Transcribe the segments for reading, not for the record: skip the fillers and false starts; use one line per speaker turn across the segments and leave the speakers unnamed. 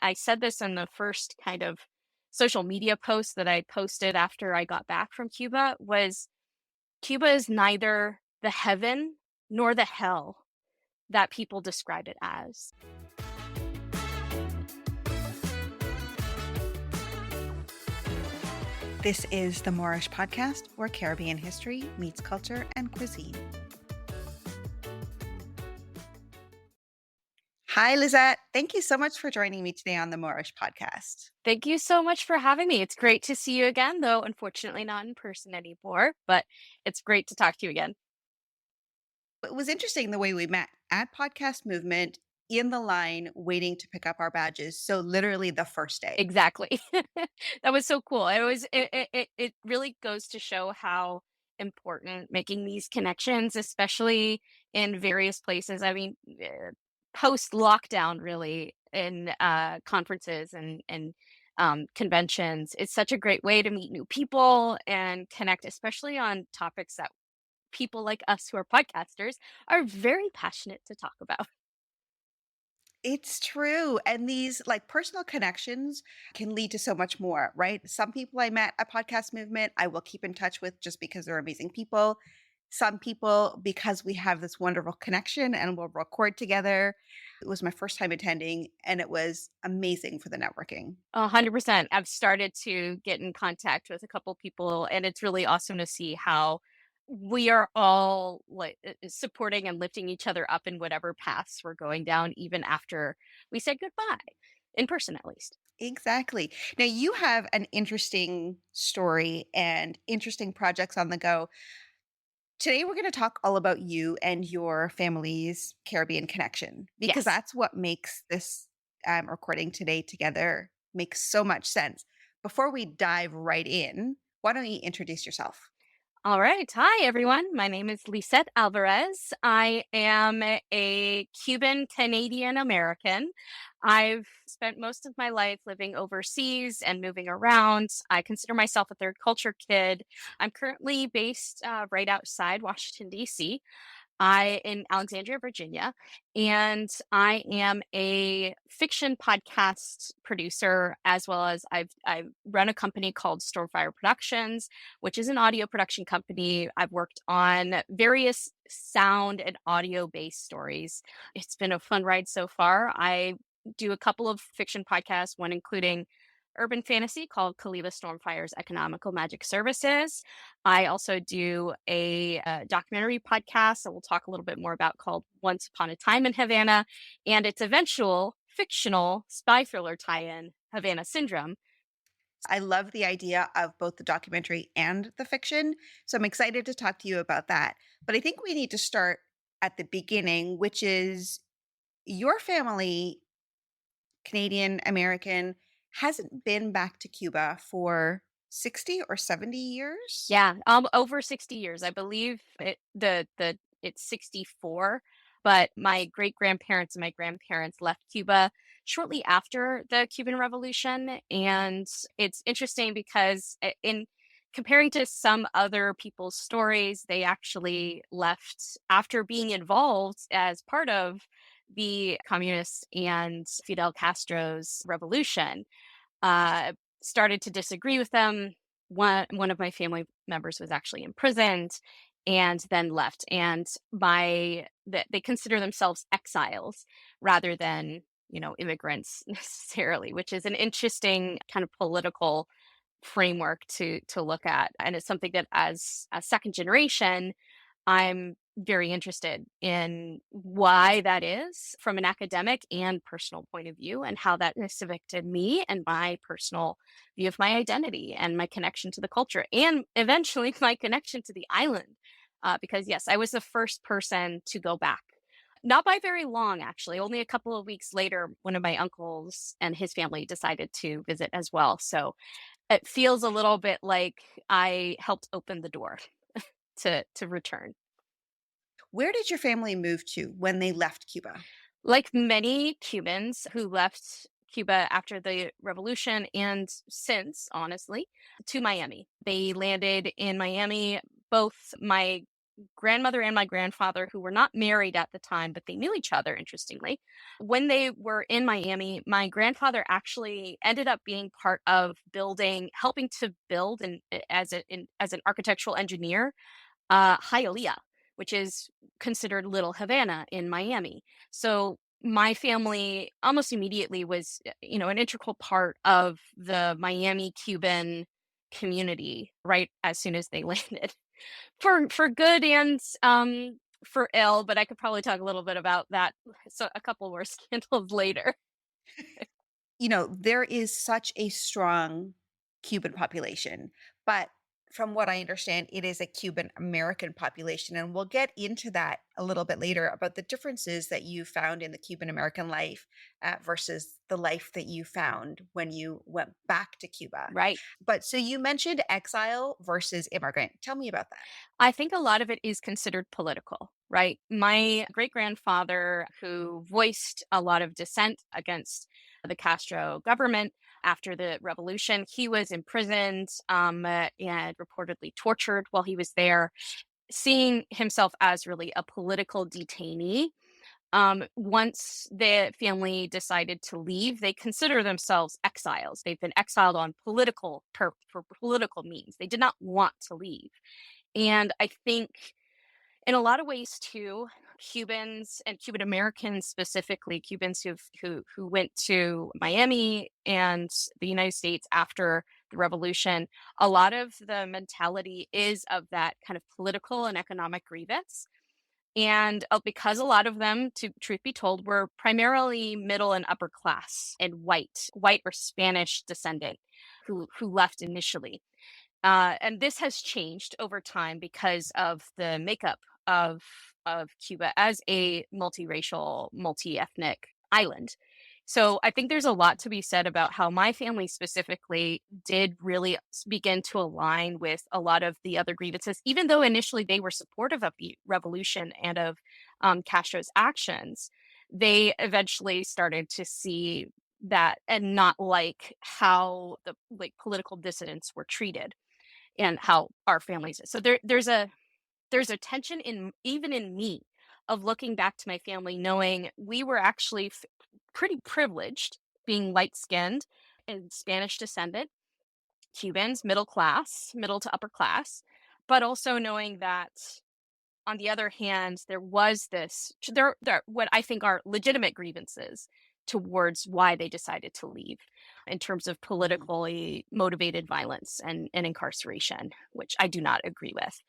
I said this in the first kind of social media post that I posted after I got back from Cuba was Cuba is neither the heaven nor the hell that people describe it as.
This is the Moreish Podcast, where Caribbean history meets culture and cuisine. Hi, Lisette. Thank you so much for joining me today on the Moreish Podcast.
Thank you so much for having me. It's great to see you again, though unfortunately not in person anymore, but it's great to talk to you again.
It was interesting the way we met at Podcast Movement in the line waiting to pick up our badges. So literally the first day.
Exactly. That was so cool. It really goes to show how important making these connections, especially in various places. I mean, post lockdown, really, in conferences and conventions, it's such a great way to meet new people and connect, especially on topics that people like us who are podcasters are very passionate to talk about.
It's true. And these like personal connections can lead to so much more, right? Some people I met at Podcast Movement, I will keep in touch with just because they're amazing people. Some people, because we have this wonderful connection and we'll record together. It was my first time attending and it was amazing for the networking.
100%. I've started to get in contact with a couple people, and it's really awesome to see how we are all like supporting and lifting each other up in whatever paths we're going down, even after we said goodbye, in person at least.
Exactly. Now, you have an interesting story and interesting projects on the go. Today, we're going to talk all about you and your family's Caribbean connection because
Yes.
that's what makes this recording today together make so much sense. Before we dive right in, why don't you introduce yourself?
All right. Hi, everyone. My name is Lisette Alvarez. I am a Cuban Canadian American. I've spent most of my life living overseas and moving around. I consider myself a third culture kid. I'm currently based right outside Washington, D.C. I in Alexandria, Virginia, and I am a fiction podcast producer as well as I run a company called Stormfire Productions, which is an audio production company. I've worked on various sound and audio based stories. It's been a fun ride so far. I do a couple of fiction podcasts, one including urban fantasy called Kaliva Stormfire's Economical Magic Services. I also do a documentary podcast that we'll talk a little bit more about called Once Upon a Time in Havana, and its eventual fictional spy thriller tie-in, Havana Syndrome.
I love the idea of both the documentary and the fiction. So I'm excited to talk to you about that. But I think we need to start at the beginning, which is your family, Canadian American, hasn't been back to Cuba for 60 or 70 years.
Yeah, over 60 years. I believe it's 64, but my great grandparents and my grandparents left Cuba shortly after the Cuban Revolution. And it's interesting because in comparing to some other people's stories, they actually left after being involved as part of the communists and Fidel Castro's revolution. Uh, Started to disagree with them. One of my family members was actually imprisoned and then left. And they consider themselves exiles rather than, immigrants necessarily, which is an interesting kind of political framework to look at. And it's something that as a second generation, I'm very interested in why that is from an academic and personal point of view, and how that has affected me and my personal view of my identity and my connection to the culture, and eventually my connection to the island. Because, yes, I was the first person to go back. Not by very long, actually. Only a couple of weeks later, one of my uncles and his family decided to visit as well. So it feels a little bit like I helped open the door to return.
Where did your family move to when they left Cuba?
Like many Cubans who left Cuba after the revolution and since, honestly, to Miami. They landed in Miami. Both my grandmother and my grandfather, who were not married at the time, but they knew each other, interestingly. When they were in Miami, my grandfather actually ended up being part of helping to build, and as an architectural engineer, Hialeah, which is considered Little Havana in Miami. So my family almost immediately was, an integral part of the Miami Cuban community right as soon as they landed, for good and for ill. But I could probably talk a little bit about that. So a couple more scandals later.
There is such a strong Cuban population, but from what I understand, it is a Cuban American population. And we'll get into that a little bit later about the differences that you found in the Cuban American life versus the life that you found when you went back to Cuba.
Right.
But so you mentioned exile versus immigrant. Tell me about that.
I think a lot of it is considered political, right? My great grandfather, who voiced a lot of dissent against the Castro government after the revolution, he was imprisoned, and reportedly tortured while he was there, seeing himself as really a political detainee. Once the family decided to leave, they consider themselves exiles. They've been exiled on for political means. They did not want to leave. And I think in a lot of ways too, Cubans and Cuban Americans, specifically Cubans who went to Miami and the United States after the revolution, a lot of the mentality is of that kind of political and economic grievance. And because a lot of them, to truth be told, were primarily middle and upper class and white or Spanish descendant who left initially. And this has changed over time because of the makeup of Cuba as a multiracial, multi-ethnic island. So I think there's a lot to be said about how my family specifically did really begin to align with a lot of the other grievances, even though initially they were supportive of the revolution and of Castro's actions. They eventually started to see that and not like how the political dissidents were treated and how our families. So there's a tension in even in me of looking back to my family, knowing we were actually pretty privileged, being light skinned and Spanish descendant Cubans, middle class, middle to upper class, but also knowing that on the other hand, there was there what I think are legitimate grievances towards why they decided to leave in terms of
Mhm.
politically motivated violence and incarceration, which I do not agree with.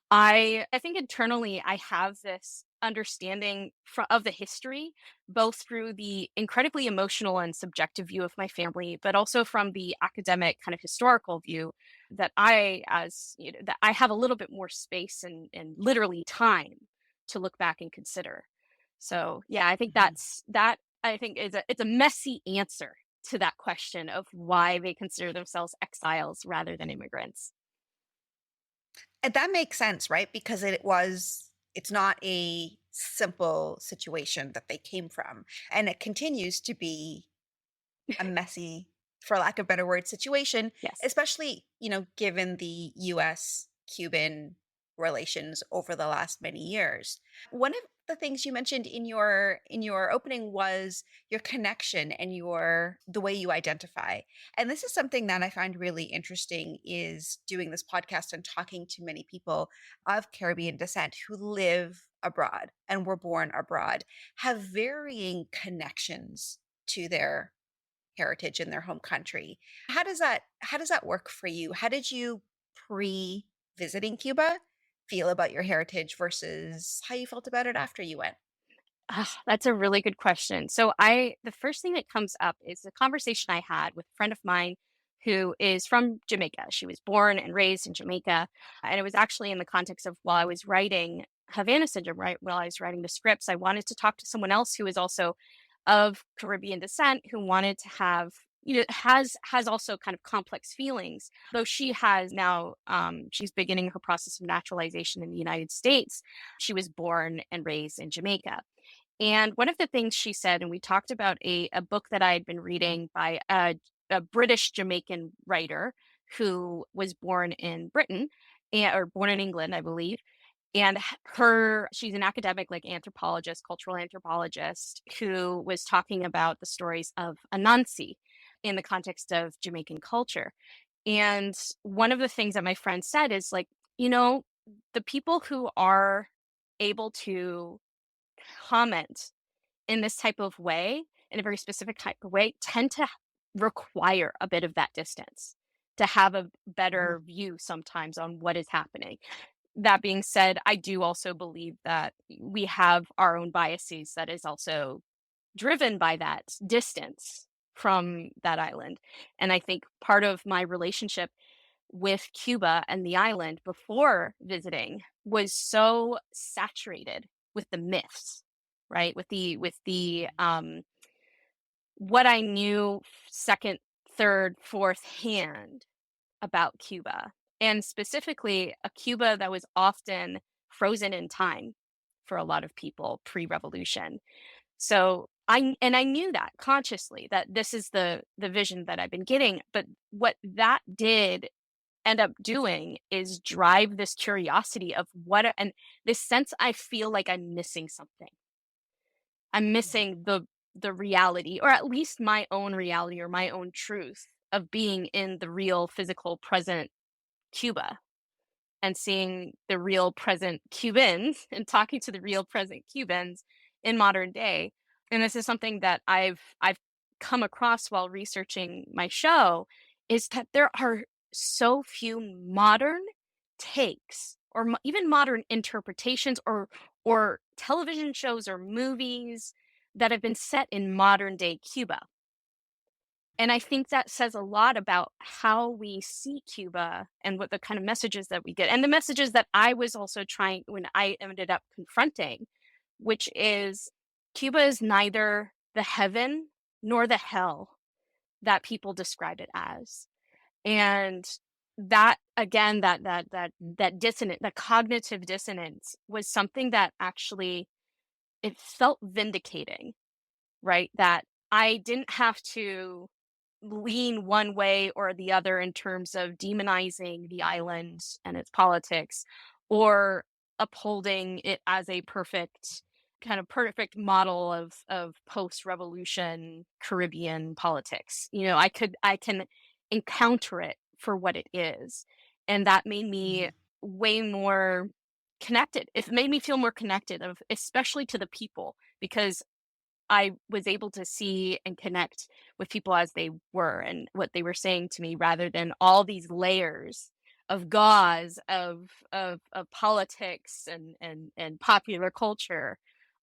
I think internally I have this understanding of the history, both through the incredibly emotional and subjective view of my family, but also from the academic kind of historical view that that I have a little bit more space and literally time to look back and consider. So yeah, I think
Mhm.
that I think it's a messy answer to that question of why they consider themselves exiles rather than immigrants.
And that makes sense, right? Because it's not a simple situation that they came from. And it continues to be a messy, for lack of better word, situation,
Yes.
especially, given the US Cuban relations over the last many years. One of the things you mentioned in your opening was your connection and your the way you identify. And this is something that I find really interesting is doing this podcast and talking to many people of Caribbean descent who live abroad and were born abroad, have varying connections to their heritage in their home country. How does that work for you? How did you pre-visiting Cuba feel about your heritage versus how you felt about it after you went?
That's a really good question. The first thing that comes up is a conversation I had with a friend of mine who is from Jamaica. She was born and raised in Jamaica. And it was actually in the context of while I was writing Havana Syndrome, right? While I was writing the scripts, I wanted to talk to someone else who is also of Caribbean descent who wanted to have, has also kind of complex feelings, though she has now, she's beginning her process of naturalization in the United States. She was born and raised in Jamaica. And one of the things she said, and we talked about a book that I had been reading by a British Jamaican writer who was born in Britain or born in England, I believe. And she's an academic, like anthropologist, cultural anthropologist, who was talking about the stories of Anansi in the context of Jamaican culture. And one of the things that my friend said is like, you know, the people who are able to comment in this type of way, in a very specific type of way, tend to require a bit of that distance to have a
Mhm.
better view sometimes on what is happening. That being said, I do also believe that we have our own biases that is also driven by that distance from that island. And I think part of my relationship with Cuba and the island before visiting was so saturated with the myths, right? With the what I knew second, third, fourth hand about Cuba, and specifically a Cuba that was often frozen in time for a lot of people pre-revolution. So I knew that consciously that this is the vision that I've been getting, but what that did end up doing is drive this curiosity of and this sense I feel like I'm missing something. I'm
Mhm.
missing the reality, or at least my own reality or my own truth of being in the real physical present Cuba and seeing the real present Cubans and talking to the real present Cubans in modern day. And this is something that I've come across while researching my show is that there are so few modern takes or even modern interpretations or television shows or movies that have been set in modern day Cuba. And I think that says a lot about how we see Cuba and what the kind of messages that we get, and the messages that I was also trying when I ended up confronting, which is Cuba is neither the heaven nor the hell that people describe it as. And that again, that dissonant, that cognitive dissonance was something that actually it felt vindicating, right? That I didn't have to lean one way or the other in terms of demonizing the island and its politics or upholding it as a perfect model of post-revolution Caribbean politics. You know, I can encounter it for what it is. And that made me
Mhm.
way more connected. It made me feel more connected of especially to the people because I was able to see and connect with people as they were and what they were saying to me rather than all these layers of gauze of politics and popular culture.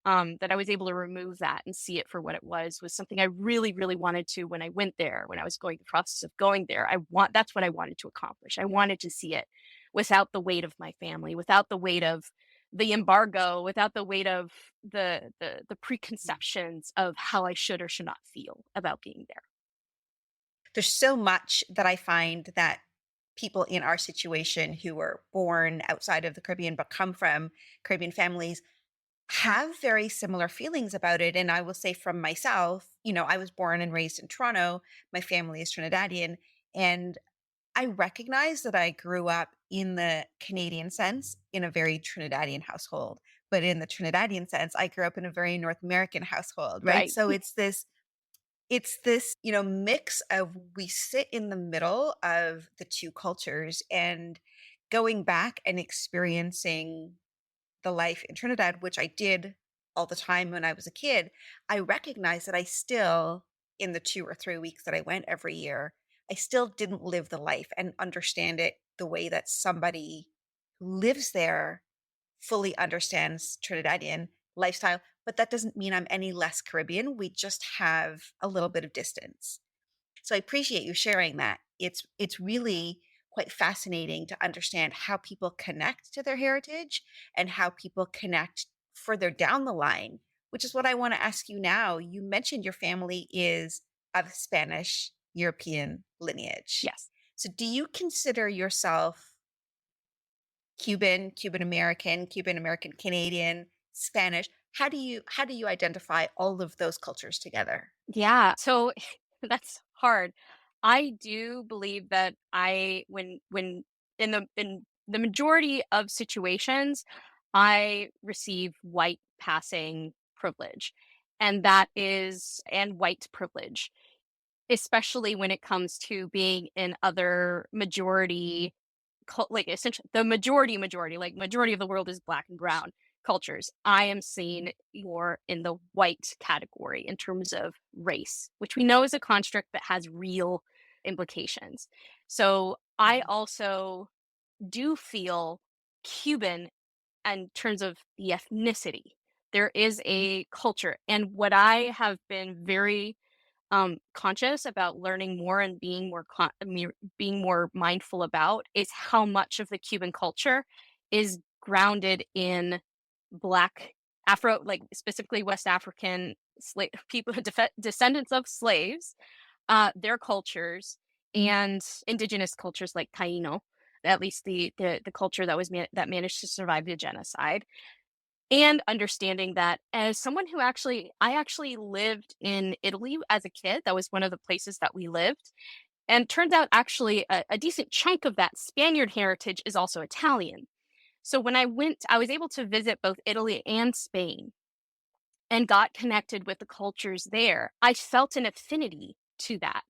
That I was able to remove that and see it for what it was something I really, really wanted to when I went there, when I was going the process of going there. That's what I wanted to accomplish. I wanted to see it without the weight of my family, without the weight of the embargo, without the weight of the preconceptions of how I should or should not feel about being there.
There's so much that I find that people in our situation who were born outside of the Caribbean but come from Caribbean families have very similar feelings about it. And I will say from myself, I was born and raised in Toronto. My family is Trinidadian. And I recognize that I grew up in the Canadian sense in a very Trinidadian household. But in the Trinidadian sense, I grew up in a very North American household, right?
Right.
So it's this mix of we sit in the middle of the two cultures and going back and experiencing the life in Trinidad, which I did all the time when I was a kid, I recognize that I still, in the 2 or 3 weeks that I went every year, I still didn't live the life and understand it the way that somebody who lives there fully understands Trinidadian lifestyle. But that doesn't mean I'm any less Caribbean. We just have a little bit of distance. So I appreciate you sharing that. It's really quite fascinating to understand how people connect to their heritage and how people connect further down the line, which is what I want to ask you now. You mentioned your family is of Spanish European lineage.
Yes.
So do you consider yourself Cuban, Cuban-American, Cuban-American-Canadian, Spanish? How do you identify all of those cultures together?
Yeah. So that's hard. I do believe that when in the majority of situations, I receive white passing privilege, and white privilege, especially when it comes to being in other majority like essentially the majority, like majority of the world is black and brown cultures. I am seen more in the white category in terms of race, which we know is a construct that has real implications. So I
Mhm.
also do feel Cuban in terms of the ethnicity. There is a culture, and what I have been very conscious about learning more and being more mindful about is how much of the Cuban culture is grounded in Black Afro, like specifically West African slave people, descendants of slaves, their cultures and indigenous cultures like Taino, at least the culture that that managed to survive the genocide, and understanding that as someone who I actually lived in Italy as a kid. That was one of the places that we lived, and turns out actually a decent chunk of that Spaniard heritage is also Italian. So when I went, I was able to visit both Italy and Spain and got connected with the cultures there. I felt an affinity to that.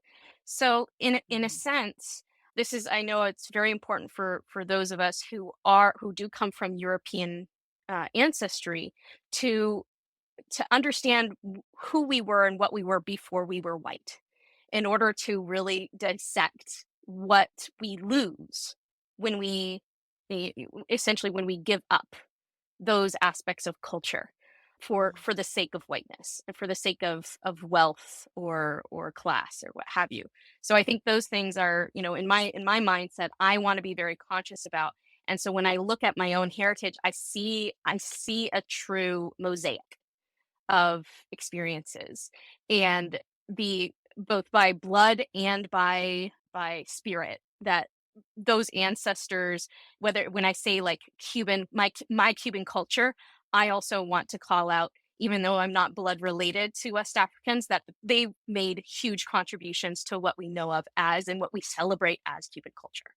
So in a
Mhm.
sense, this is, I know it's very important for those of us who do come from European ancestry to understand who we were and what we were before we were white, in order to really dissect what we lose when e- essentially when we give up those aspects of culture for the sake of whiteness and for the sake of wealth or class or what have you. So I think those things are, in my mindset, I want to be very conscious about. And so when I look at my own heritage, I see a true mosaic of experiences, and the both by blood and by spirit, that those ancestors, whether when I say like Cuban, my Cuban culture, I also want to call out, even though I'm not blood related to West Africans, that they made huge contributions to what we know of as and what we celebrate as Cuban culture.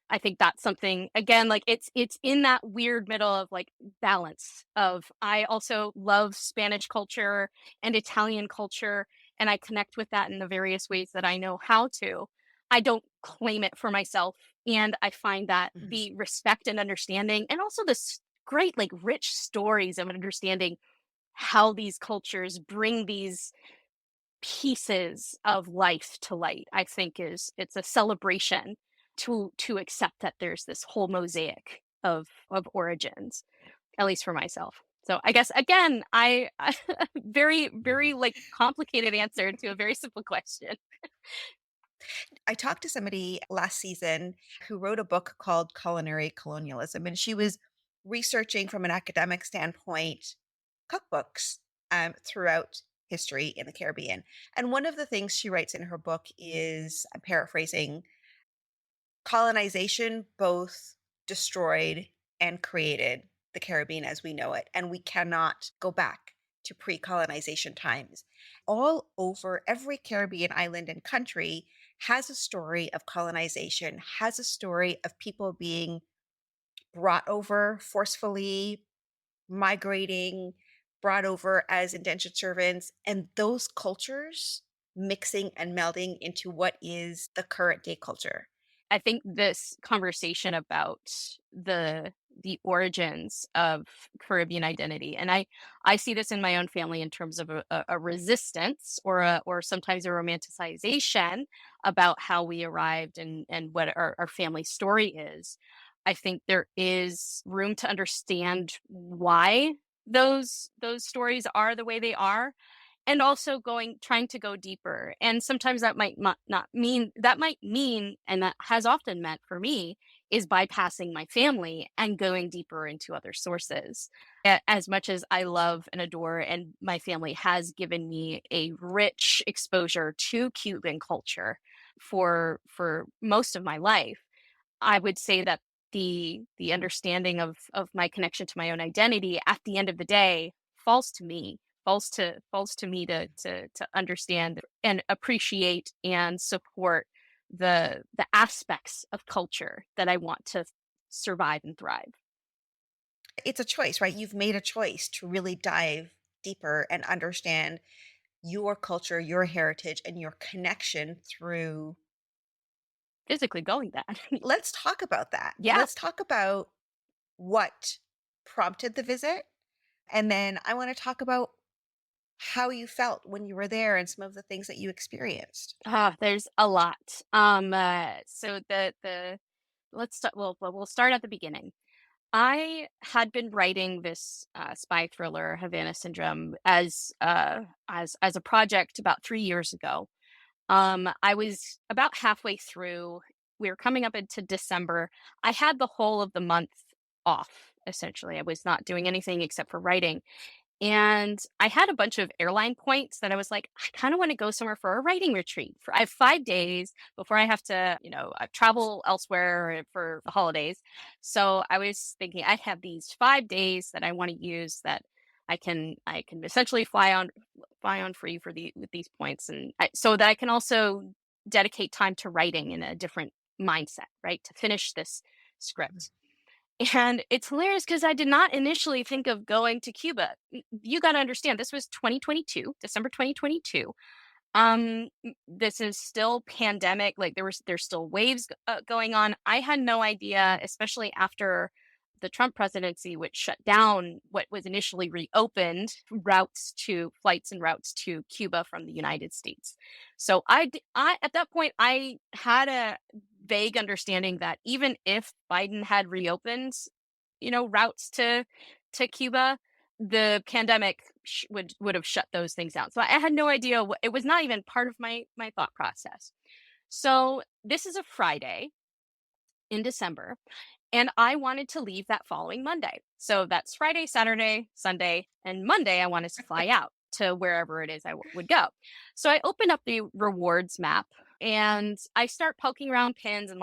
I think that's something, again, like it's in that weird middle of like balance of, I also love Spanish culture and Italian culture, and I connect with that in the various ways that I know how to. I don't claim it for myself, and I find that
Mhm.
the respect and understanding, and also this great like rich stories of understanding how these cultures bring these pieces of life to light, I think it's a celebration to accept that there's this whole mosaic of origins, at least for myself. So I guess again, I very, very like complicated answer to a very simple question.
I talked to somebody last season who wrote a book called Culinary Colonialism, and she was researching from an academic standpoint cookbooks throughout history in the Caribbean. And one of the things she writes in her book is, I'm paraphrasing, colonization both destroyed and created the Caribbean as we know it, and we cannot go back to pre colonization times. All over every Caribbean island and country has a story of colonization, has a story of people being brought over forcefully, migrating, brought over as indentured servants, and those cultures mixing and melding into what is the current day culture.
I think this conversation about the origins of Caribbean identity, and I see this in my own family in terms of a resistance or sometimes a romanticization about how we arrived and what our family story is. I think there is room to understand why those stories are the way they are, and also trying to go deeper. And sometimes that might not mean, that might mean, and that has often meant for me, is bypassing my family and going deeper into other sources. As much as I love and adore, and my family has given me a rich exposure to Cuban culture for most of my life, I would say that the understanding of my connection to my own identity at the end of the day falls to me, falls to me to understand and appreciate and support the aspects of culture that I want to survive and thrive.
It's a choice, right? You've made a choice to really dive deeper and understand your culture, your heritage, and your connection through.
Physically going that.
Let's talk about that.
Yeah.
Let's talk about what prompted the visit. And then I want to talk about how you felt when you were there and some of the things that you experienced.
There's a lot. So the let's start. We'll start at the beginning. I had been writing this spy thriller, Havana Syndrome, as a project about 3 years ago. I was about halfway through. We were coming up into December. I had the whole of the month off. Essentially, I was not doing anything except for writing. And I had a bunch of airline points that I was like, I kind of want to go somewhere for a writing retreat. I have 5 days before I have to, travel elsewhere for the holidays. So I was thinking I have these 5 days that I want to use that I can essentially fly on free for with these points, and so that I can also dedicate time to writing in a different mindset, right? To finish this script. And it's hilarious because I did not initially think of going to Cuba. You got to understand, this was 2022, December 2022. This is still pandemic. Like there's still waves going on. I had no idea, especially after the Trump presidency, which shut down what was initially reopened flights and routes to Cuba from the United States. So I at that point I had a vague understanding that even if Biden had reopened, routes to Cuba, the pandemic would have shut those things down. So I had no idea it was not even part of my thought process. So this is a Friday in December, and I wanted to leave that following Monday. So that's Friday, Saturday, Sunday, and Monday I wanted to fly out to wherever it is I would go. So I open up the rewards map and I start poking around pins and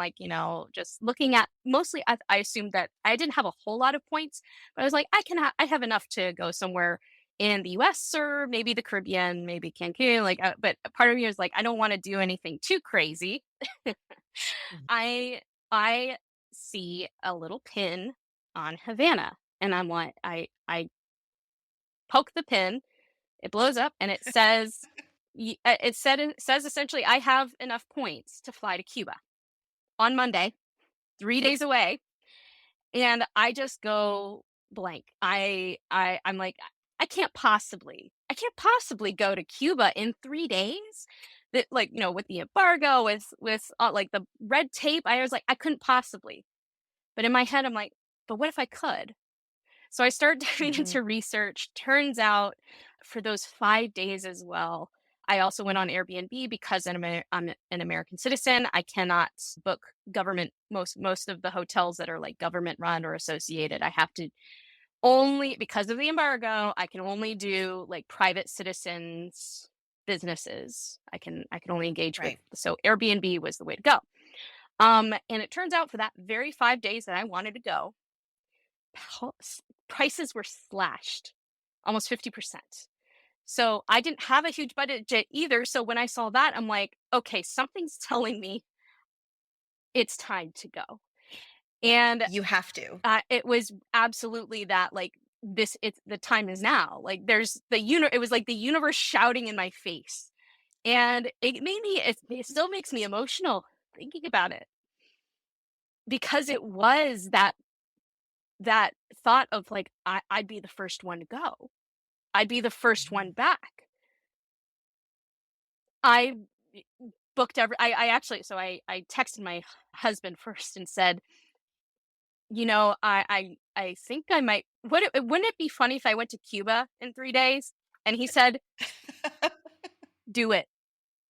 just looking at mostly I assumed that I didn't have a whole lot of points, but I was like, I have enough to go somewhere in the US or maybe the Caribbean, maybe Cancun, but part of me was like, I don't want to do anything too crazy.
Mhm.
I I see a little pin on Havana, and I poke the pin, it blows up, and it says it says essentially I have enough points to fly to Cuba on Monday, 3 days away, and I just go blank. I'm like, I can't possibly go to Cuba in 3 days. That with the embargo, with like the red tape, I was like, I couldn't possibly. But in my head, I'm like, but what if I could? So I started diving
Mhm.
into research. Turns out for those 5 days as well, I also went on Airbnb because I'm an American citizen. I cannot book government most of the hotels that are like government run or associated. I have to only because of the embargo, I can only do like private citizens businesses. I can only engage with,
Right.
so Airbnb was the way to go. And it turns out for that very 5 days that I wanted to go, prices were slashed almost 50%. So I didn't have a huge budget either. So when I saw that, I'm like, okay, something's telling me it's time to go. And
You have to.
it was absolutely that, like, it's the time is now. Like there's it was like the universe shouting in my face. And it still makes me emotional thinking about it because it was that thought of like I'd be the first one to go. I'd be the first one
Mhm.
back. I booked I actually, so I texted my husband first and said, I think I might, wouldn't it be funny if I went to Cuba in 3 days? And he said, do it.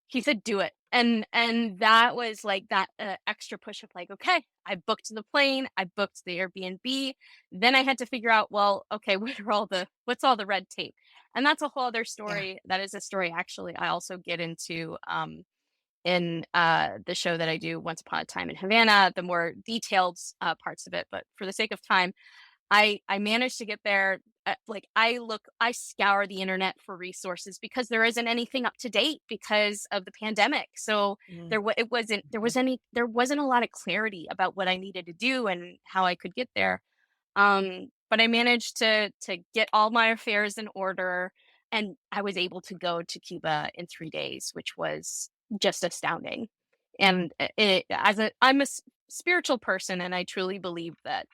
He said, "Do it." And that was like that extra push of like, okay, I booked the plane, I booked the Airbnb. Then I had to figure out, well, okay, what's all the red tape? And that's a whole other
Yeah.
story. That is a story actually I also get into in the show that I do, Once Upon a Time in Havana, the more detailed parts of it. But for the sake of time, I managed to get there. Like I scour the internet for resources because there isn't anything up to date because of the pandemic. So
Mhm.
there
Mhm.
wasn't a lot of clarity about what I needed to do and how I could get there. but I managed to get all my affairs in order, and I was able to go to Cuba in 3 days, which was just astounding. And I'm a spiritual person, and I truly believe that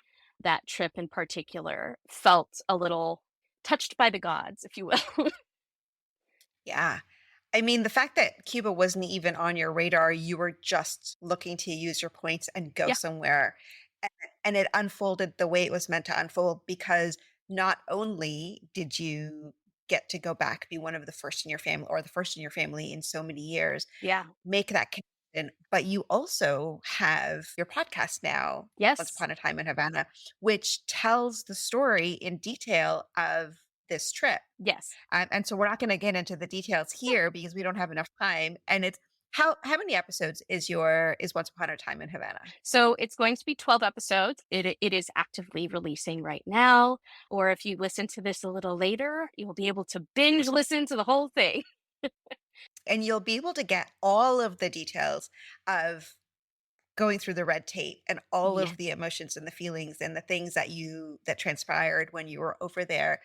that trip in particular felt a little touched by the gods, if you will.
Yeah. I mean, the fact that Cuba wasn't even on your radar, you were just looking to use your points and go
Yeah.
somewhere. a- And it unfolded the way it was meant to unfold because not only did you get to go back, be one of the first in your family or the first in your family in so many years,
Yeah.
make that connection, but you also have your podcast now, Once
Yes.
Upon a Time in Havana, which tells the story in detail of this trip.
Yes.
And so we're not going to get into the details
Yeah.
here because we don't have enough time. And it's how many episodes is Once Upon a Time in Havana?
So it's going to be 12 episodes. It is actively releasing right now. Or if you listen to this a little later, you'll be able to binge listen to the whole thing.
And you'll be able to get all of the details of going through the red tape and all of the
Yes.
emotions and the feelings and the things that transpired when you were over there.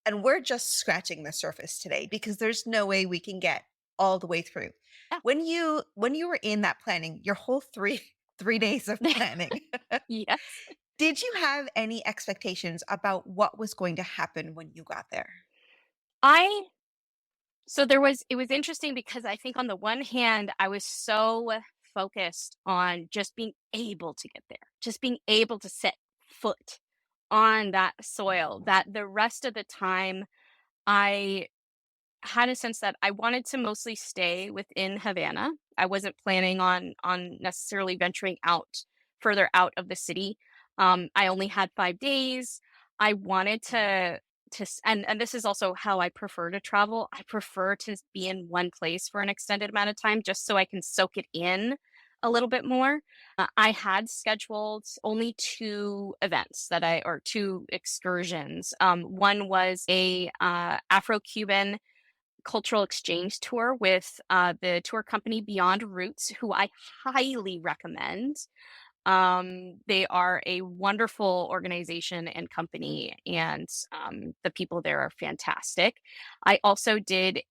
And we're just scratching the surface today because there's no way we can get all the way through.
Yeah.
When you were in that planning, your whole three days of planning,
Yes.
did you have any expectations about what was going to happen when you got there?
I So it was interesting because I think on the one hand, I was so focused on just being able to get there, just being able to set foot on that soil, that the rest of the time I had a sense that I wanted to mostly stay within Havana. I wasn't planning on necessarily venturing out further out of the city. I only had 5 days. I wanted and this is also how I prefer to travel. I prefer to be in one place for an extended amount of time just so I can soak it in a little bit more. I had scheduled only 2 events that I or 2 excursions. One was a Afro-Cuban cultural exchange tour with the tour company Beyond Roots, who I highly recommend. They are a wonderful organization and company, and the people there are fantastic. I also did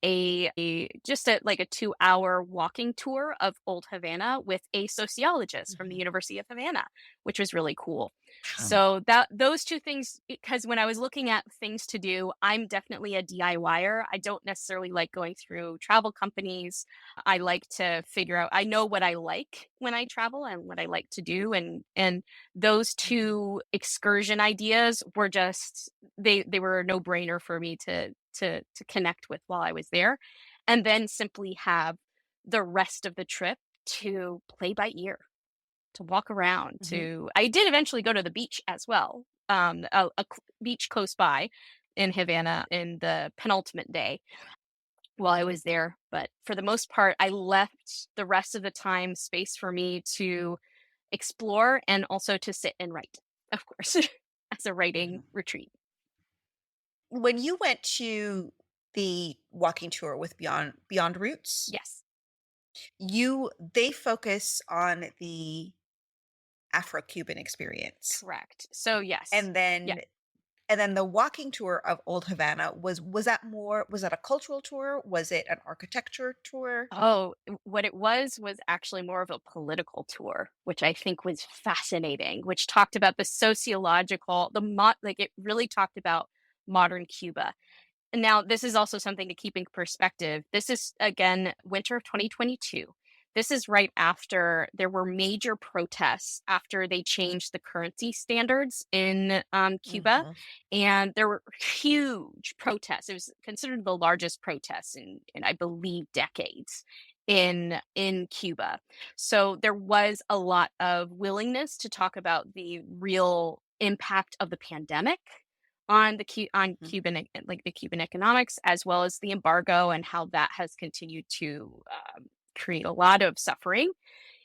just like a 2-hour walking tour of Old Havana with a sociologist from the
Mhm.
University of Havana, which was really cool.
Wow.
So that those 2 things, because when I was looking at things to do, I'm definitely a DIYer. I don't necessarily like going through travel companies. I like to figure out I know what I like when I travel and what I like to do, and those
Mhm.
2 excursion ideas were just they were a no-brainer for me to connect with while I was there, and then simply have the rest of the trip to play by ear, to walk around,
Mhm.
I did eventually go to the beach as well, beach close by in Havana in the penultimate day while I was there. But for the most part, I left the rest of the time space for me to explore and also to sit and write, of course, as a writing
Mhm.
retreat.
When you went to the walking tour with Beyond Roots,
Yes,
they focus on the Afro-Cuban experience.
correct. So, yes.
And
Yeah.
then and then the walking tour of Old Havana was that a cultural tour? Was it an architecture tour?
What it was actually more of a political tour, which I think was fascinating, which talked about the sociological, like it really talked about modern Cuba. Now, this is also something to keep in perspective. This is, again, winter of 2022. This is right after there were major protests after they changed the currency standards in Cuba.
Mhm.
And there were huge protests. It was considered the largest protests in I believe, decades in Cuba. So there was a lot of willingness to talk about the real impact of the pandemic on
Mhm.
Cuban the Cuban economics, as well as the embargo and how that has continued to create a lot of suffering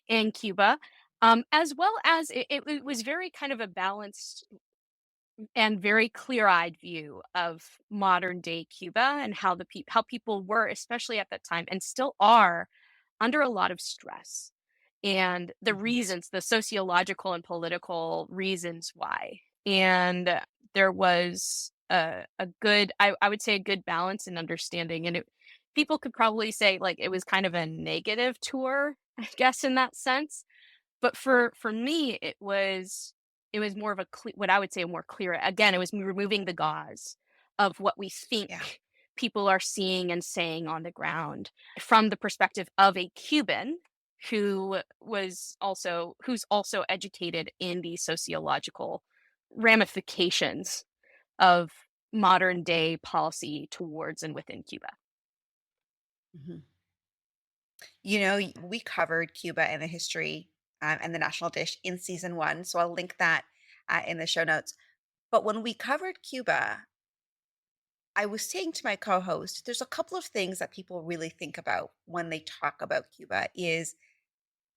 in Cuba, as well as it was very kind of a balanced and very clear-eyed view of modern day Cuba and how people were, especially at that time, and still are under a lot of stress, and
Mhm.
the sociological and political reasons why. And there was a good, I would say a good balance and understanding. And people could probably say like it was kind of a negative tour, I guess, in that sense. But for me, it was more of a what I would say a more clear. Again, it was removing the gauze of what we
Yeah.
think people are seeing and saying on the ground from the perspective of a Cuban who's also educated in the sociological ramifications of modern day policy towards and within Cuba.
Mhm. We covered Cuba and the history and the national dish in season one. So I'll link that in the show notes. But when we covered Cuba, I was saying to my co-host, there's a couple of things that people really think about when they talk about Cuba is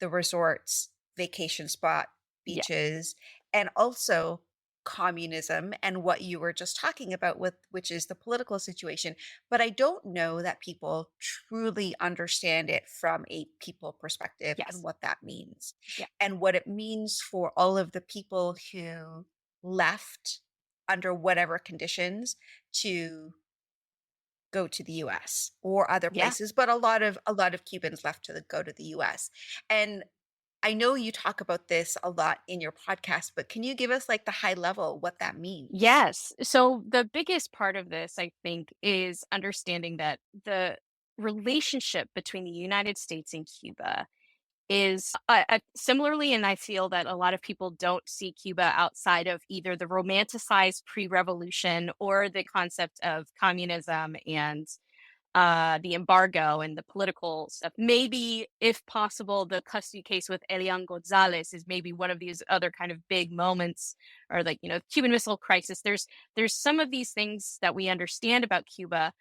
the resorts, vacation spot,
Yeah.
beaches, and also communism and what you were just talking about with which is the political situation. But I don't know that people truly understand it from a people perspective and
Yes.
what that means.
Yeah.
And what it means for all of the people who left under whatever conditions to go to the US or other
Yeah.
places, but a lot of Cubans left to go to the US. And I know you talk about this a lot in your podcast, but can you give us like the high level what that means?
Yes. So the biggest part of this, I think, is understanding that the relationship between the United States and Cuba is similarly, and I feel that a lot of people don't see Cuba outside of either the romanticized pre-revolution or the concept of communism and the embargo and the political stuff. Maybe, if possible, the custody case with Elian Gonzalez is maybe one of these other kind of big moments, or like Cuban Missile Crisis. There's some of these things that we understand about Cuba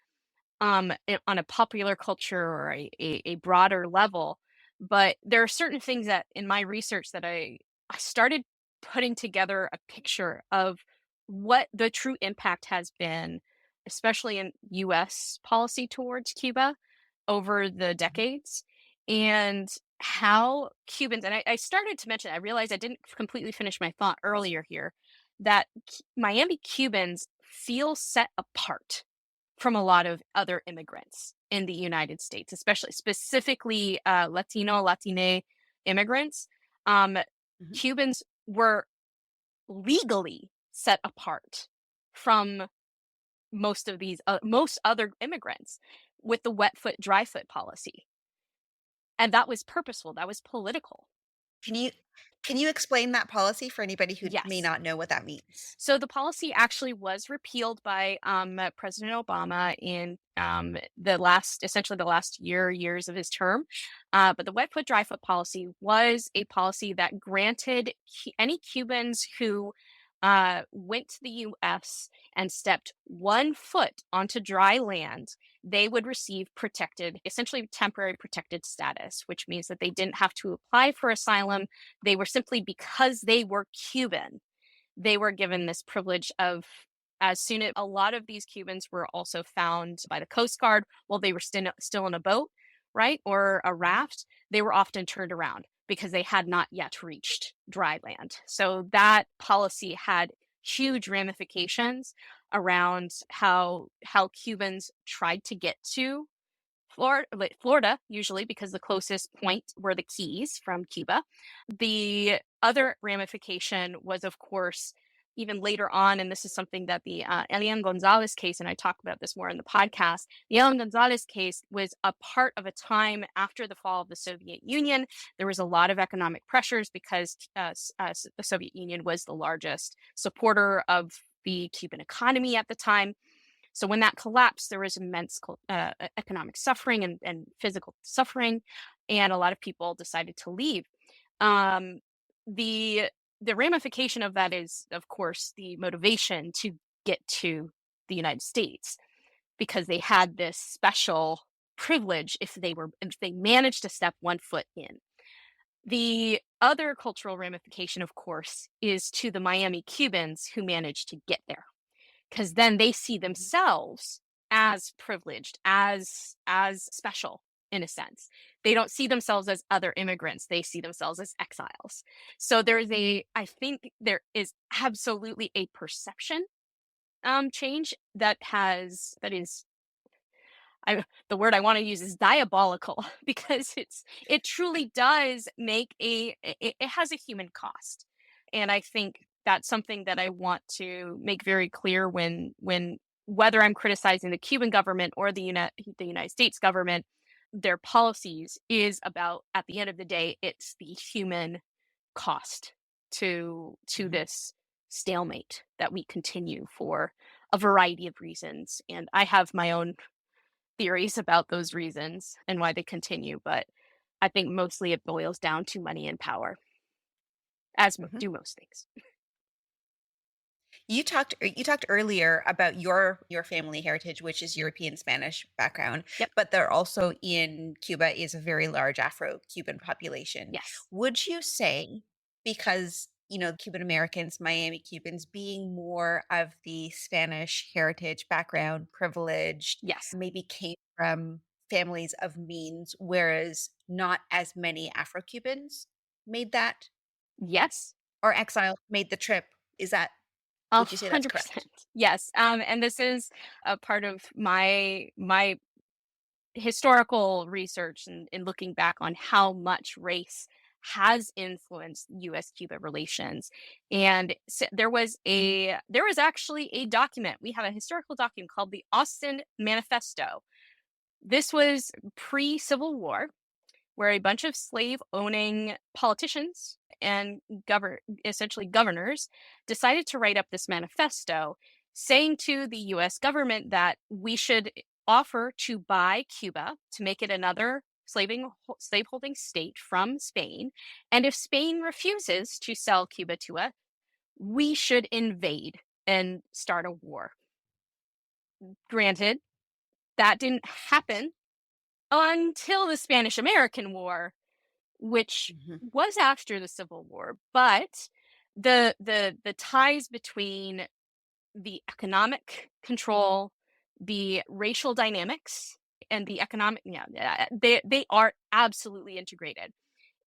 on a popular culture or a broader level. But there are certain things that in my research that I started putting together a picture of what the true impact has been, especially in US policy towards Cuba over the
Mhm.
decades, and how Cubans, and I started to mention, I realized I didn't completely finish my thought earlier here, that Miami Cubans feel set apart from a lot of other immigrants in the United States, especially specifically Latino, Latine immigrants. Um,
Mhm.
Cubans were legally set apart from most other immigrants with the wet foot, dry foot policy, and that was purposeful. That was political.
Can you can you explain that policy for anybody who may
Yes.
not know what that means?
So the policy actually was repealed by President Obama in essentially the last years of his term. But the wet foot, dry foot policy was a policy that granted any Cubans who went to the U.S. and stepped 1 foot onto dry land, they would receive essentially temporary protected status, which means that they didn't have to apply for asylum. They were simply, because they were Cuban, they were given this privilege of, as soon as a lot of these Cubans were also found by the Coast Guard while they were still in a boat, right, or a raft, they were often turned around because they had not yet reached dry land. So that policy had huge ramifications around how Cubans tried to get to Florida, usually because the closest point were the Keys from Cuba. The other ramification was, of course, even later on, and this is something that the Elian Gonzalez case, and I talk about this more in the podcast. The Elian Gonzalez case was a part of a time after the fall of the Soviet Union. There was a lot of economic pressures because the Soviet Union was the largest supporter of the Cuban economy at the time. So when that collapsed, there was immense economic suffering and physical suffering, and a lot of people decided to leave. Um, the the ramification of that is, of course, the motivation to get to the United States because they had this special privilege if they managed to step 1 foot in. The other cultural ramification, of course, is to the Miami Cubans who managed to get there, because then they see
Mhm.
themselves as privileged, as special in a sense. They don't see themselves as other immigrants. They see themselves as exiles. So I think there is absolutely a perception change that is the word I want to use is diabolical because it truly does make it has a human cost. And I think that's something that I want to make very clear when whether I'm criticizing the Cuban government or the United States government, their policies is about at the end of the day, it's the human cost to
Mhm.
this stalemate that we continue for a variety of reasons. And I have my own theories about those reasons and why they continue, but I think mostly it boils down to money and power, as
Mhm.
do most things.
You talked earlier about your family heritage, which is European Spanish background,
Yep.
but there also in Cuba is a very large Afro-Cuban population.
Yes.
Would you say because Cuban Americans, Miami Cubans being more of the Spanish heritage background, privileged,
Yes.
maybe came from families of means, whereas not as many Afro-Cubans made that
Yes.
or exile made the trip? Is that
A
would you say that's
hundred
correct?
percent. Yes. And this is a part of my historical research and looking back on how much race has influenced U.S. Cuba relations. And there was actually a document. We have a historical document called the Austin Manifesto. This was pre-Civil War, where a bunch of slave owning politicians and essentially governors decided to write up this manifesto saying to the US government that we should offer to buy Cuba to make it another slaveholding state from Spain, and if Spain refuses to sell Cuba to us, we should invade and start a war. Granted, that didn't happen until the Spanish American War, which
Mhm,
was after the Civil War, but the ties between the economic control, the racial dynamics, and the economic they are absolutely integrated.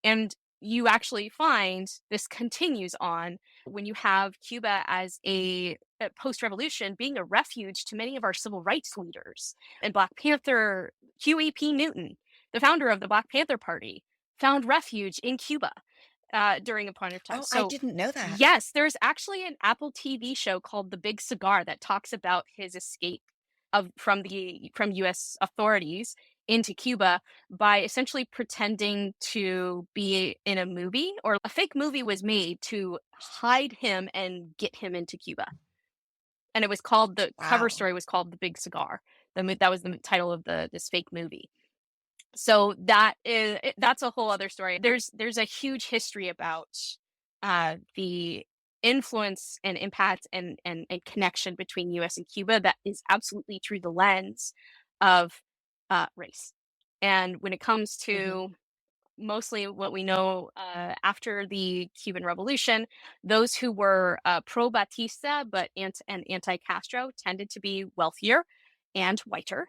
And you actually find this continues on when you have Cuba as a post-revolution being a refuge to many of our civil rights leaders. And Black Panther, Huey P. Newton, the founder of the Black Panther Party, found refuge in Cuba during a point of time.
Oh, I
So,
didn't know that.
yes, there's actually an Apple TV show called The Big Cigar that talks about his escape from U.S. authorities into Cuba by essentially pretending to be in a movie, or a fake movie was made to hide him and get him into Cuba. And it was called the cover
Wow.
story was called The Big Cigar. That was the title of the this fake movie. So that's a whole other story. There's a huge history about the influence and impact and connection between US and Cuba that is absolutely through the lens of race. And when it comes
Mhm,
to mostly what we know after the Cuban Revolution, those who were pro Batista but anti Castro tended to be wealthier and whiter.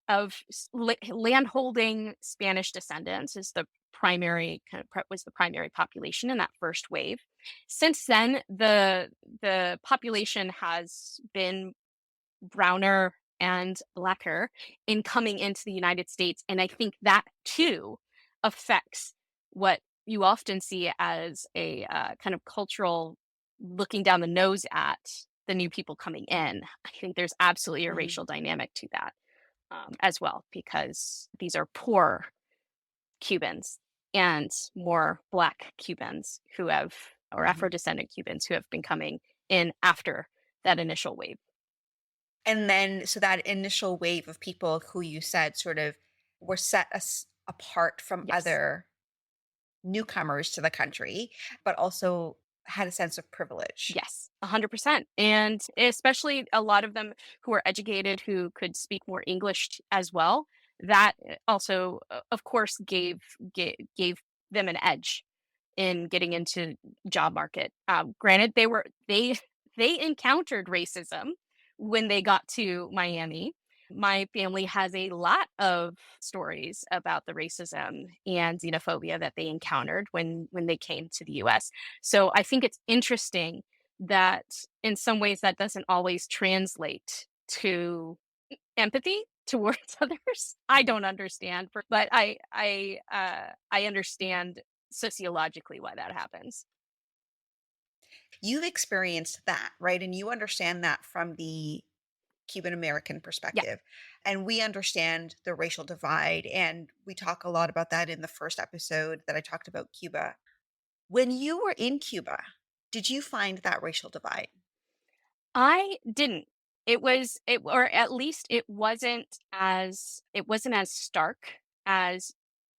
Of landholding Spanish descendants is the primary was the primary population in that first wave. Since then, the population has been browner and blacker in coming into the United States. And I think that too affects what you often see as a kind of cultural looking down the nose at the new people coming in. I think there's absolutely a
mhm,
racial dynamic to that as well, because these are poor Cubans and more Black Cubans who have, or
mhm.
Afro descendant Cubans who have been coming in after that initial wave.
And then so that initial wave of people who you said sort of were set apart from
Yes.
other newcomers to the country, but also had a sense of privilege.
Yes, 100%. And especially a lot of them who are educated, who could speak more English as well. That also, of course, gave them an edge in getting into job market. Granted, they encountered racism when they got to Miami. My family has a lot of stories about the racism and xenophobia that they encountered when they came to the US. So I think it's interesting that in some ways that doesn't always translate to empathy towards others. I don't understand, but I understand sociologically why that happens.
You've experienced that, right? And you understand that from the Cuban American
Yeah.
perspective. And we understand the racial divide. And we talk a lot about that in the first episode that I talked about Cuba. When you were in Cuba, did you find that racial divide?
I didn't. Or at least it wasn't as stark as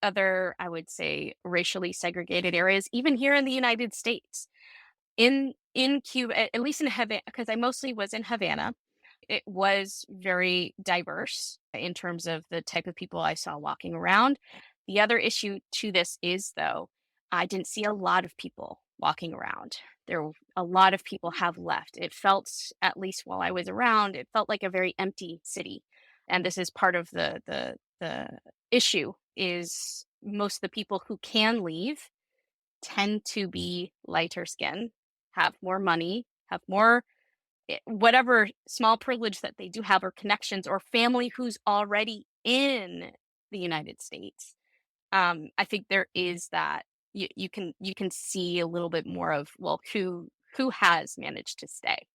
other, I would say, racially segregated areas, even here in the United States. In Cuba, at least in Havana, because I mostly was in Havana, it was very diverse in terms of the type of people I saw walking around. The other issue to this is, though, I didn't see a lot of people walking around. A lot of people have left. It felt, at least while I was around, it felt like a very empty city. And this is part of the issue is most of the people who can leave tend to be lighter skin, have more money, have more whatever small privilege that they do have or connections or family who's already in the United States. I think there is that you can see a little bit more of, well, who has managed to stay,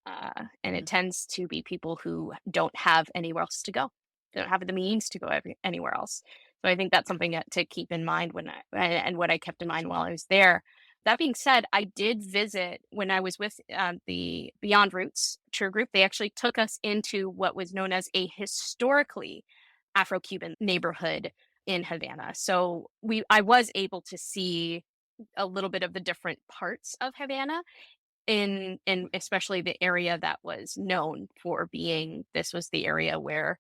and it
Mhm,
tends to be people who don't have anywhere else to go. They don't have the means to go anywhere else. So I think that's something to keep in mind and what I kept in mind while I was there. That being said, I did visit when I was with the Beyond Roots tour group. They actually took us into what was known as a historically Afro-Cuban neighborhood in Havana. So I was able to see a little bit of the different parts of Havana in especially the area that was known for being this was the area where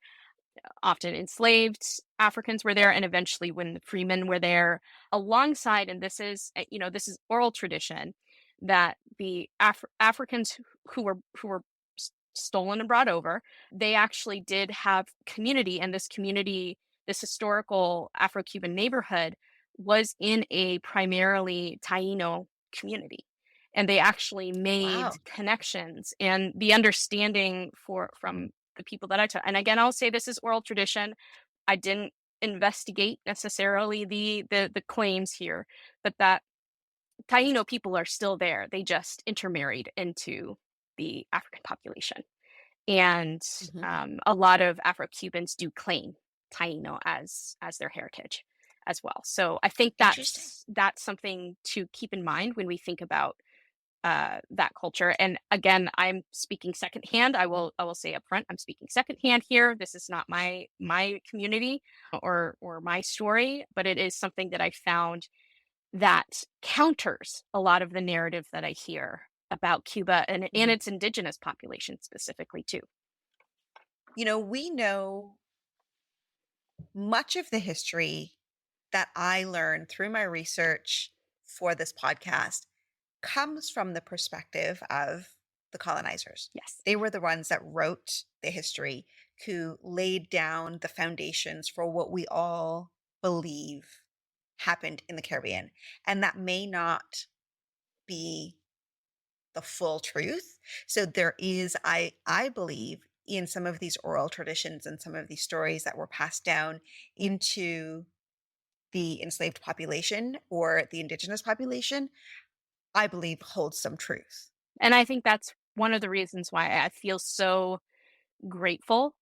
often enslaved Africans were there, and eventually when the freemen were there, alongside, and this is this is oral tradition that the Africans who were stolen and brought over, they actually did have community, and this community, this historical Afro-Cuban neighborhood, was in a primarily Taino community. And they actually made
wow.
connections and the understanding from the people that I took. And again, I'll say this is oral tradition. I didn't investigate necessarily the claims here, but that Taino people are still there. They just intermarried into the African population. And
Mhm.
a lot of Afro-Cubans do claim Taino as their heritage as well. So I think
Interesting.
that's something to keep in mind when we think about that culture. And again, I'm speaking secondhand. I will say up front, I'm speaking secondhand here. This is not my community or my story, but it is something that I found that counters a lot of the narrative that I hear about Cuba and
Mhm.
its indigenous population specifically too.
We know much of the history that I learned through my research for this podcast comes from the perspective of the colonizers.
Yes.
They were the ones that wrote the history, who laid down the foundations for what we all believe happened in the Caribbean. And that may not be the full truth. So there is, I believe, in some of these oral traditions and some of these stories that were passed down into the enslaved population or the indigenous population, I believe holds some truth.
And I think that's one of the reasons why I feel so grateful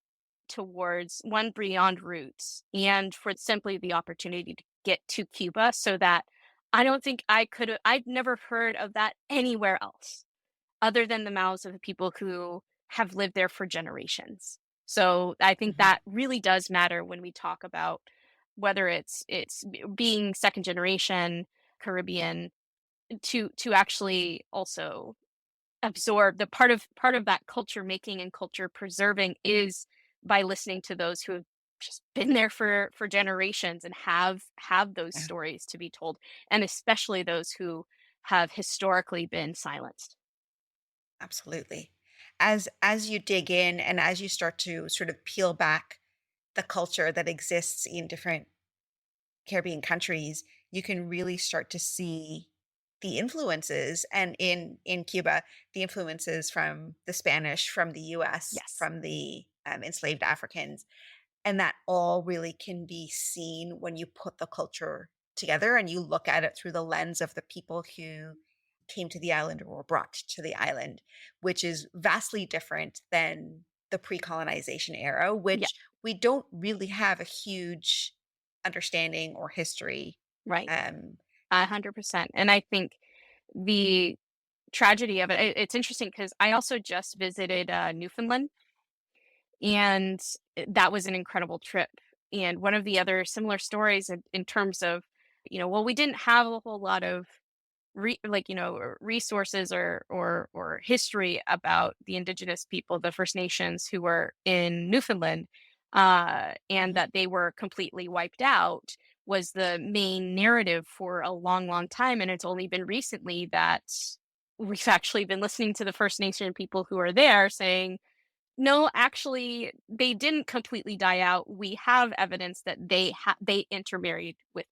towards one Beyond Roots and for simply the opportunity to get to Cuba so that I don't think I've never heard of that anywhere else other than the mouths of the people who have lived there for generations. So I think
Mhm.
that really does matter when we talk about whether being second generation Caribbean to actually also absorb the part of that culture making and culture preserving is by listening to those who have just been there for generations and have those
Yeah,
stories to be told, and especially those who have historically been silenced.
absolutely. As you dig in and as you start to sort of peel back the culture that exists in different Caribbean countries, you can really start to see the influences, and in Cuba, the influences from the Spanish, from the US,
Yes.
from the enslaved Africans, and that all really can be seen when you put the culture together and you look at it through the lens of the people who came to the island or were brought to the island, which is vastly different than the pre-colonization era,
Yeah.
which we don't really have a huge understanding or history.
Right.
um
100%. And I think the tragedy of it's interesting because I also just visited Newfoundland, and that was an incredible trip. And one of the other similar stories in terms of, well, we didn't have a whole lot of resources or history about the indigenous people, the First Nations who were in Newfoundland, and
Mhm,
that they were completely wiped out was the main narrative for a long, long time. And it's only been recently that we've actually been listening to the First Nation people who are there saying, no, actually, they didn't completely die out. We have evidence that they intermarried with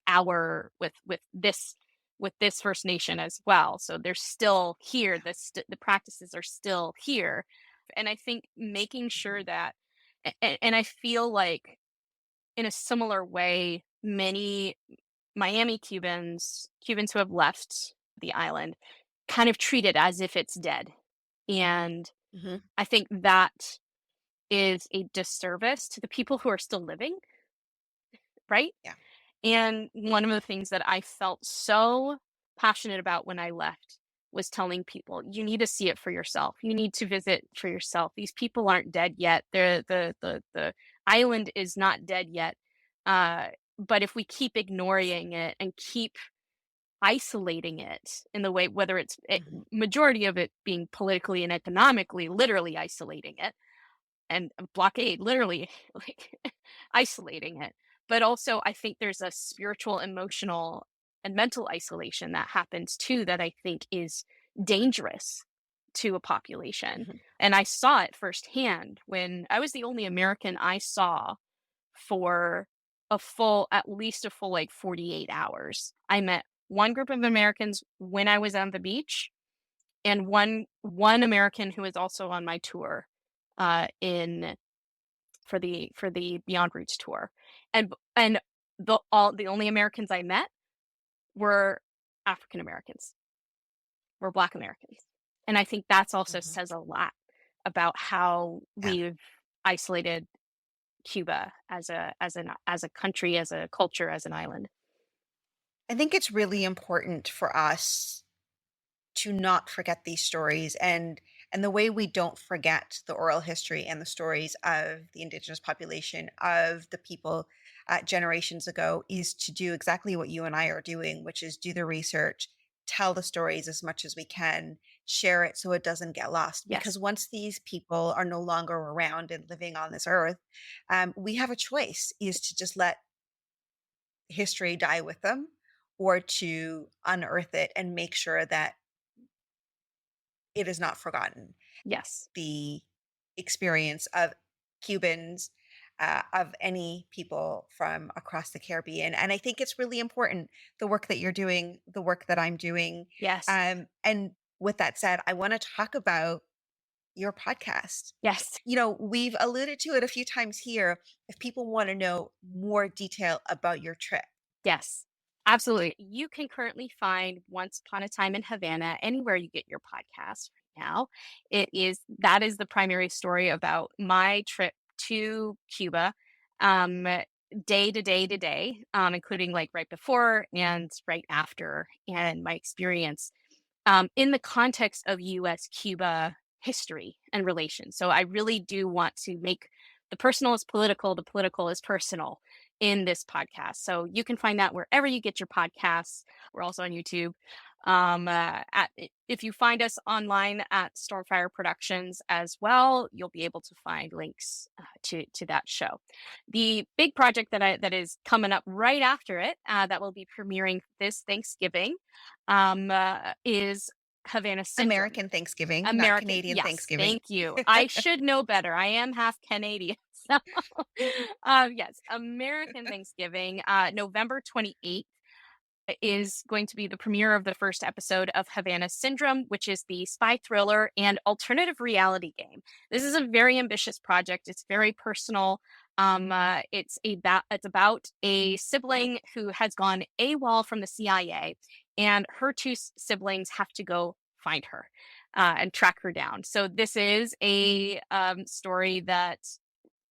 this First Nation as well. So they're still here. The practices are still here, and I think making sure
mhm,
that, and I feel like in a similar way, many Miami Cubans who have left the island, kind of treat it as if it's dead, and
mhm.
I think that is a disservice to the people who are still living, right?
Yeah.
And one of the things that I felt so passionate about when I left was telling people, you need to see it for yourself. You need to visit for yourself. These people aren't dead yet. The island is not dead yet. Uh, but if we keep ignoring it and keep isolating it in the way, whether it's
Mhm,
majority of it being politically and economically, literally isolating it, and a blockade, literally, like, isolating it. But also, I think there's a spiritual, emotional, and mental isolation that happens too that I think is dangerous to a population.
mhm,
And I saw it firsthand when I was the only American I saw for at least a full like 48 hours. I met one group of Americans when I was on the beach, and one American who is also on my tour in for the Beyond Roots tour. And the only Americans I met were African Americans, were Black Americans. And I think that's also
mhm.
says a lot about how
Yeah.
we've isolated Cuba as a country, as a culture, as an island.
I think it's really important for us to not forget these stories, and the way we don't forget the oral history and the stories of the indigenous population, of the people generations ago, is to do exactly what you and I are doing, which is do the research, tell the stories as much as we can, share it so it doesn't get lost, because
Yes.
once these people are no longer around and living on this earth, we have a choice, is to just let history die with them, or to unearth it and make sure that it is not forgotten.
Yes.
The experience of Cubans, of any people from across the Caribbean. And I think it's really important, the work that you're doing, the work that I'm doing.
Yes.
And with that said, I want to talk about your podcast.
Yes.
We've alluded to it a few times here. If people want to know more detail about your trip.
Yes, absolutely. You can currently find Once Upon a Time in Havana anywhere you get your podcasts right now. That is the primary story about my trip to Cuba, um, day to day to day, including like right before and right after, and my experience in the context of U.S. Cuba history and relations. So I really do want to make the personal is political, the political is personal in this podcast. So you can find that wherever you get your podcasts. We're also on YouTube. If you find us online at Stormfire Productions as well, you'll be able to find links to that show. The big project that is coming up right after it, that will be premiering this Thanksgiving, is Havana Syndrome.
American Thanksgiving, not
American,
Canadian
yes,
Thanksgiving.
thank you. I should know better. I am half Canadian. So, yes, American Thanksgiving, November 28th. is going to be the premiere of the first episode of Havana Syndrome, which is the spy thriller and alternative reality game. This is a very ambitious project. It's very personal. It's about a sibling who has gone AWOL from the CIA, and her two siblings have to go find her and track her down. So this is a story that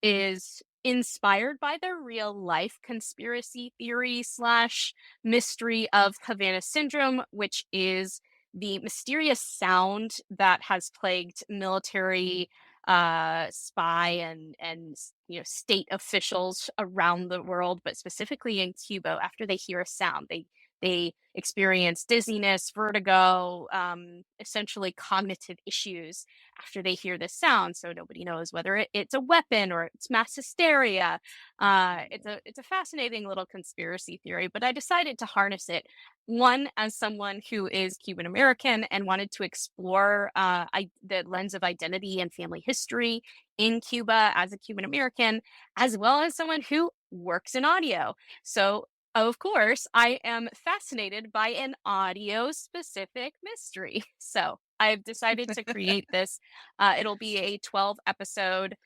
is inspired by the real life conspiracy theory slash mystery of Havana Syndrome, which is the mysterious sound that has plagued military spy and state officials around the world, but specifically in Cuba. After they hear a sound, they experience dizziness, vertigo, essentially cognitive issues after they hear this sound. So nobody knows whether it's a weapon or it's mass hysteria. It's a fascinating little conspiracy theory, but I decided to harness it. One, as someone who is Cuban American and wanted to explore the lens of identity and family history in Cuba as a Cuban American, as well as someone who works in audio. So of course, I am fascinated by an audio specific mystery. So I've decided to create this. It'll be a 12 episode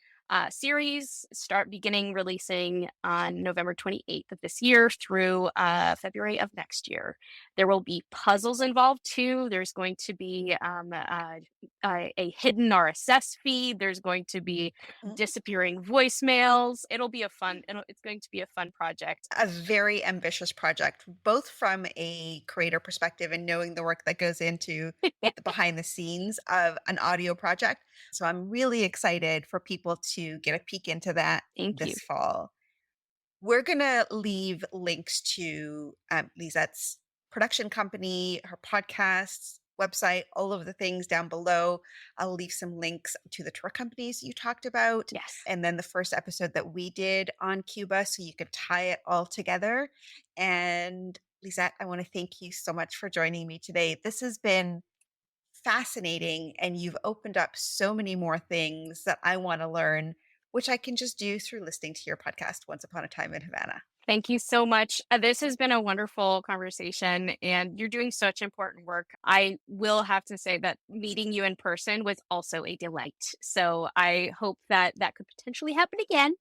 series, beginning releasing on November 28th of this year through February of next year. There will be puzzles involved too. There's going to be a hidden RSS feed. There's going to be disappearing voicemails. It's going to be a fun project.
A very ambitious project, both from a creator perspective and knowing the work that goes into the behind the scenes of an audio project. So I'm really excited for people to get a peek into that
Thank you.
this fall. We're going to leave links to Lisette's production company, her podcasts, website, all of the things down below. I'll leave some links to the tour companies you talked about.
Yes.
And then the first episode that we did on Cuba, so you could tie it all together. And Lisette, I want to thank you so much for joining me today. This has been fascinating, and you've opened up so many more things that I want to learn, which I can just do through listening to your podcast, Once Upon a Time in Havana.
Thank you so much. This has been a wonderful conversation, and you're doing such important work. I will have to say that meeting you in person was also a delight. So I hope that that could potentially happen again.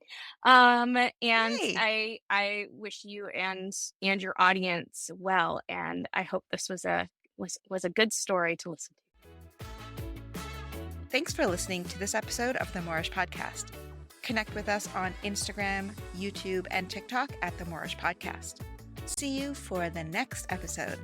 And
Yay.
I wish you and your audience well. And I hope this was a good story to listen to.
Thanks for listening to this episode of the Moreish Podcast. Connect with us on Instagram, YouTube, and TikTok at the Moreish Podcast. See you for the next episode.